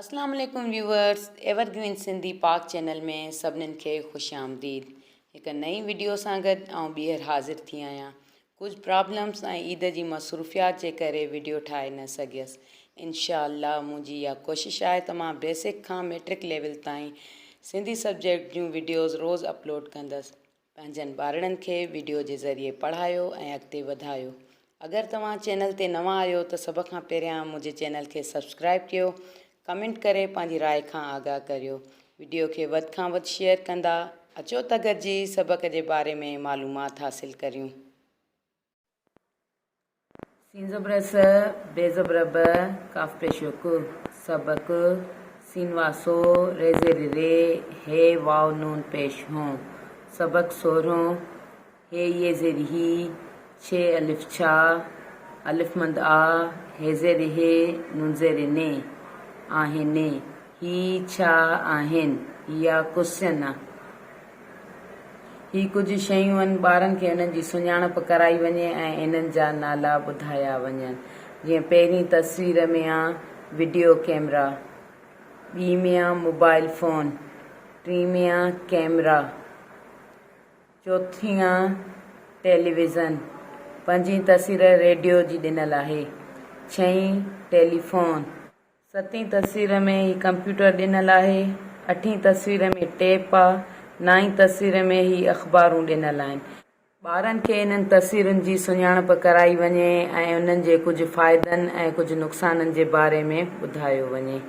अस्सलाम वालेकुम viewers, evergreen Sindhi पाक चैनल में सभिनीनि खे ख़ुशि आमदीद। हिकु नई वीडियो सां गॾु ॿीहर हाज़िर थी आहियां। कुझु प्रॉब्लम्स ऐं ईद जी मसरूफ़ियात जे करे वीडियो ठाहे न सघियसि। इंशाअल्लाह मुंहिंजी इहा कोशिशि आहे त मां बेसिक खां मैट्रिक लेवल ताईं सिंधी सब्जेक्ट जूं वीडियोज़ रोज़ु अपलोड कंदसि। पंहिंजनि ॿारनि खे वीडियो जे ज़रिए पढ़ायो ऐं अॻिते वधायो। अगरि तव्हां चैनल ते नवां आहियो त सभ खां पहिरियां मुंहिंजे चैनल खे सब्सक्राइब कयो, कमेंट करे पंहिंजी राय खां आगाह करियो। वीडियो खे वधि खां वधि शेयर कंदा। अचो त गॾिजी सबक़ जे बारे में मालूमात हासिल करियूं। सीन ज़बर स, बे ज़बर ब, काफ पेशो कु, सबक, सीन वासो, रे ज़ेर रे, हे वाव नून पेश हों। सबक 16, हे ये ज़ेर ही, छे अलिफ छा, अलिफ मंद आ, हे ज़ेर हे, नून ज़ेर ने, आहिनि, ही छा आहिनि, या क्वेश्चन आहे। ही कुझु शयूं आहिनि, ॿारनि खे इन्हनि जी सुञाणप कराई वञे ऐं इन्हनि जा नाला ॿुधाया वञनि। जीअं पहिरीं तस्वीर में आहे वीडियो कैमरा, ॿी में आहे मोबाइल फ़ोन, टी में आहे कैमरा, चौथी आहे टेलीविज़न, पंजी तस्वीर रेडियो जी ॾिनल आहे, छहीं टेलीफोन, सतीं तस्वीर में ही कंप्यूटर ॾिनल आहे, अठीं तस्वीर में टेप आहे, नाईं तस्वीर में ही अख़बारूं ॾिनल आहिनि। ॿारनि खे इन्हनि तस्वीरुनि जी सुञाणप कराई वञे ऐं उन्हनि जे कुझु फ़ाइदनि ऐं कुझु नुक़साननि जे बारे में ॿुधायो वञे।